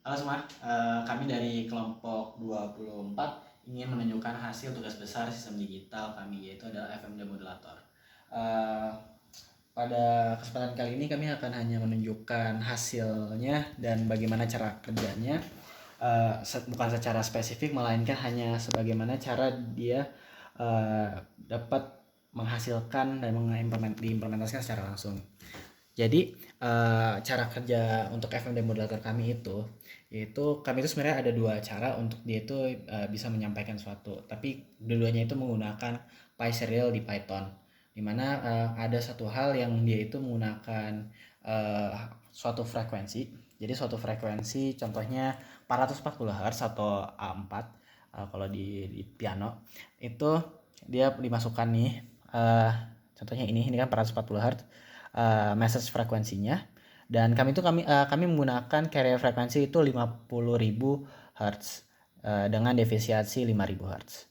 Halo semua, kami dari kelompok 24 ingin menunjukkan hasil tugas besar sistem digital kami, yaitu adalah FM Demodulator. Eh, Pada kesempatan kali ini kami akan hanya menunjukkan hasilnya dan bagaimana cara kerjanya, bukan secara spesifik, melainkan hanya sebagaimana cara dia dapat menghasilkan dan diimplementasikan secara langsung. Jadi cara kerja untuk FM Demodulator kami itu, yaitu kami itu sebenarnya ada dua cara untuk dia itu bisa menyampaikan suatu, tapi dua-duanya itu menggunakan PySerial di Python, dimana ada satu hal yang dia itu menggunakan suatu frekuensi. Jadi suatu frekuensi contohnya 440 Hz atau A4, kalau di piano itu dia dimasukkan nih, contohnya ini kan 440 Hz message frekuensinya, dan kami menggunakan carrier frekuensi itu 50.000 Hz dengan defisiensi 5.000 Hz.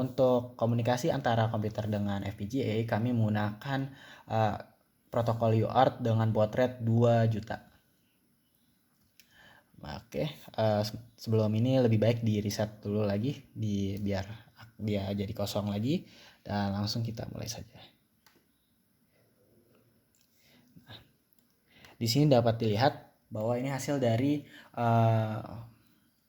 Untuk komunikasi antara komputer dengan FPGA kami menggunakan protokol UART dengan baud rate 2 juta. Oke, sebelum ini lebih baik di reset dulu lagi biar dia jadi kosong lagi, dan langsung kita mulai saja. Di sini dapat dilihat bahwa ini hasil dari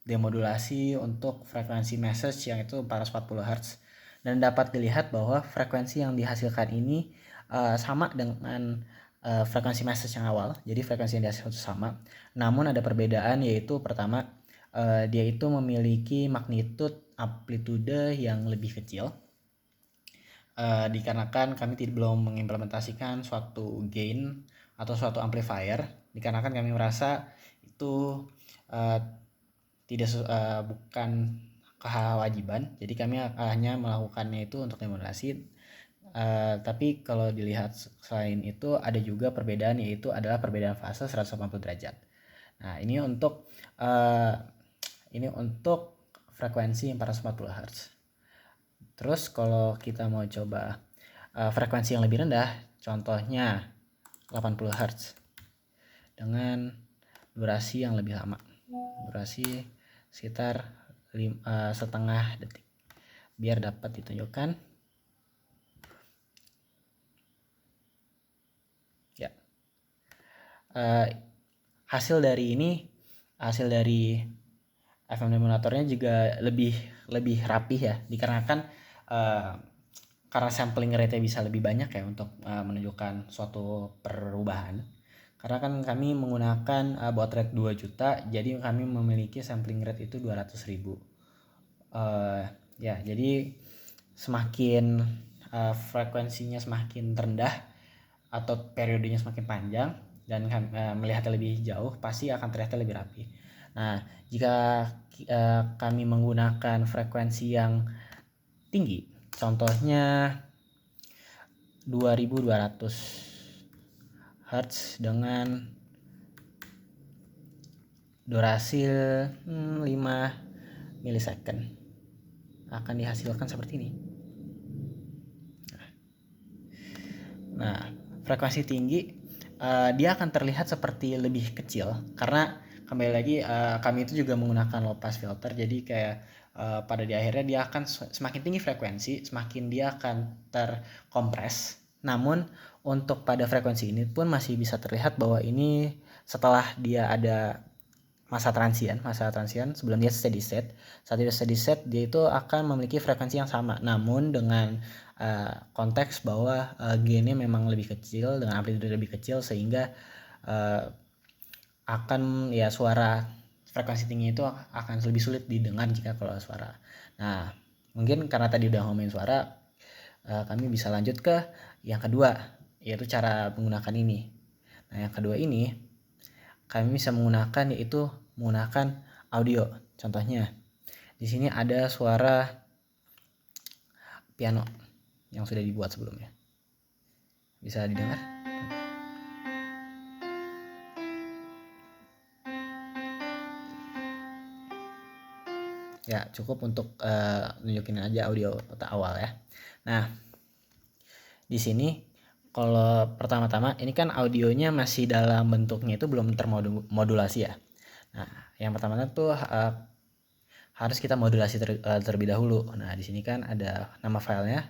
demodulasi untuk frekuensi message yang itu 440 Hz, dan dapat dilihat bahwa frekuensi yang dihasilkan ini sama dengan frekuensi message yang awal. Jadi frekuensi yang dihasilkan itu sama, namun ada perbedaan, yaitu pertama, dia itu memiliki magnitude amplitude yang lebih kecil, dikarenakan kami belum mengimplementasikan suatu gain atau suatu amplifier, dikarenakan kami merasa itu bukan kewajiban. Jadi kami hanya melakukannya itu untuk demodulasi. Tapi kalau dilihat selain itu ada juga perbedaan, yaitu adalah perbedaan fase 180 derajat. Nah, ini untuk frekuensi 440 Hz. Terus kalau kita mau coba frekuensi yang lebih rendah, contohnya 80 Hz dengan durasi yang lebih lama, durasi sekitar setengah detik, biar dapat ditunjukkan ya. Hasil dari FM Demodulatornya juga lebih rapih ya, dikarenakan karena sampling rate-nya bisa lebih banyak ya untuk menunjukkan suatu perubahan. Karena kan kami menggunakan baud rate 2 juta, jadi kami memiliki sampling rate itu 200.000. Ya, jadi semakin frekuensinya semakin rendah atau periodenya semakin panjang dan melihatnya lebih jauh, pasti akan terlihat lebih rapi. Nah, jika kami menggunakan frekuensi yang tinggi, contohnya 2200 Hz dengan durasi 5 milisecond, akan dihasilkan seperti ini. Nah, frekuensi tinggi dia akan terlihat seperti lebih kecil, karena kembali lagi kami itu juga menggunakan low pass filter. Jadi kayak pada di akhirnya dia akan semakin tinggi frekuensi, semakin dia akan terkompres. Namun untuk pada frekuensi ini pun masih bisa terlihat bahwa ini setelah dia ada masa transient sebelum dia steady state. Saat dia steady state, dia itu akan memiliki frekuensi yang sama, namun dengan konteks bahwa gainnya memang lebih kecil dengan amplitude lebih kecil, sehingga akan ya suara frekuensi tinggi itu akan lebih sulit didengar jika kalau suara. Nah, mungkin karena tadi udah ngomongin suara, kami bisa lanjut ke yang kedua, yaitu cara menggunakan ini. Nah, yang kedua ini kami bisa menggunakan, yaitu menggunakan audio. Contohnya di sini ada suara piano yang sudah dibuat sebelumnya, bisa didengar. Ya, cukup untuk nunjukin aja audio awal ya. Nah, di sini kalau pertama-tama ini kan audionya masih dalam bentuknya itu belum termodulasi ya. Nah, yang pertama tuh harus kita modulasi terlebih dahulu. Nah, di sini kan ada nama filenya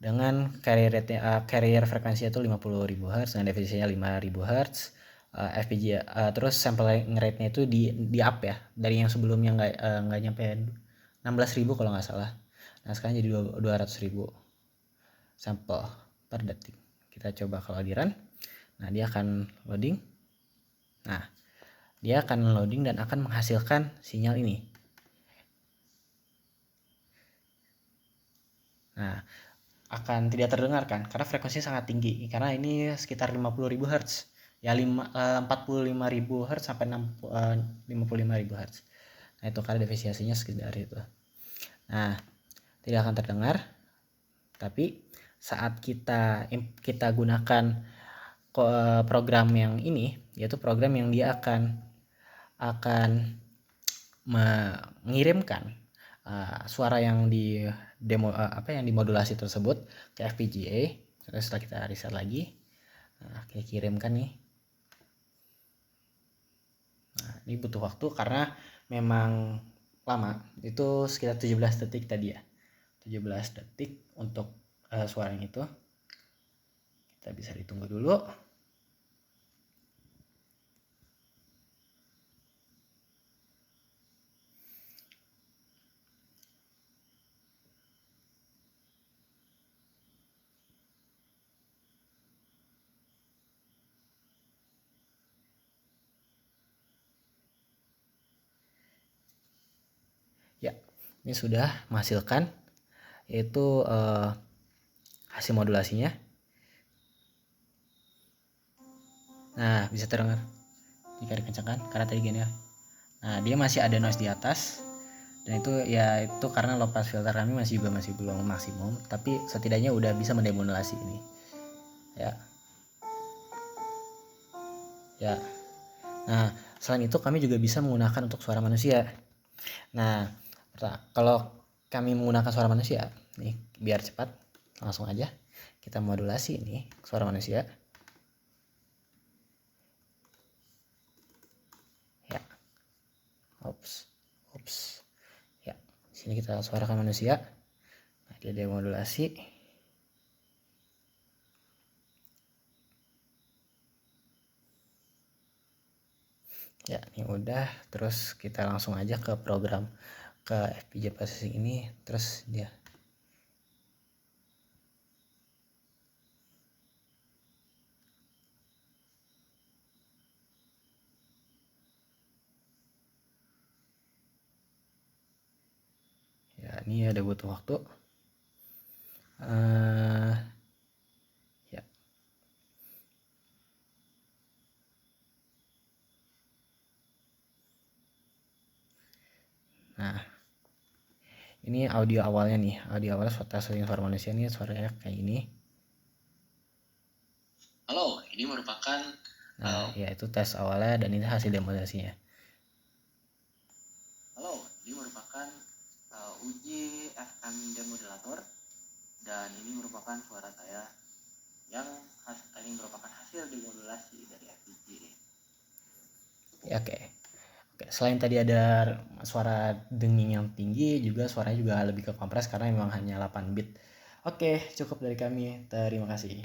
dengan carrier frekuensinya itu 50.000 Hz dan defisitnya 5.000 Hz. FPGA terus sampling rate-nya itu di up ya, dari yang sebelumnya nggak nyampe 16.000 kalau nggak salah. Nah, sekarang jadi 200.000 sampel per detik. Kita coba kalau di run. Nah, dia akan loading. Nah, dia akan loading dan akan menghasilkan sinyal ini. Nah, akan tidak terdengar kan karena frekuensinya sangat tinggi, karena ini sekitar 50.000 Hz ya, 45.000 Hz sampai 55.000 Hz. Nah, itu karena defisiasinya sekitar itu. Nah, tidak akan terdengar, tapi saat kita gunakan program yang ini, yaitu program yang dia akan mengirimkan suara yang di yang dimodulasi tersebut ke FPGA. Terus setelah kita reset lagi, kita kirimkan nih. Nah, ini butuh waktu karena memang lama, itu sekitar 17 detik tadi ya, 17 detik untuk suara yang itu. Kita bisa ditunggu dulu. Ya, ini sudah menghasilkan yaitu hasil modulasinya. Nah, bisa terdengar jika dikencangkan karena tadi gini ya. Nah, dia masih ada noise di atas, dan itu ya itu karena low pass filter kami masih belum maksimum, tapi setidaknya udah bisa mendemodulasi ini ya. Nah, selain itu kami juga bisa menggunakan untuk suara manusia. Nah, kalau kami menggunakan suara manusia nih, biar cepat langsung aja kita modulasi nih suara manusia ya. Ups ya, sini kita suarakan manusia. Nah, dia demodulasi. Ya, ini udah. Terus kita langsung aja ke program, ke FPGA processing ini. Terus dia ya, ini ada butuh waktu. Ya. Nah, ini audio awalnya nih, audio awalnya suara manusia nih, suaranya kayak ini. Halo, ini merupakan ya itu tes awalnya, dan ini hasil demonstrasinya. Halo, ini merupakan uji FM demodulator, dan ini merupakan suara saya yang ini merupakan hasil demodulasi dari FPGA. Ya, oke. Selain tadi ada suara denging yang tinggi, juga suaranya juga lebih ke kompres karena memang hanya 8 bit. Oke, cukup dari kami. Terima kasih.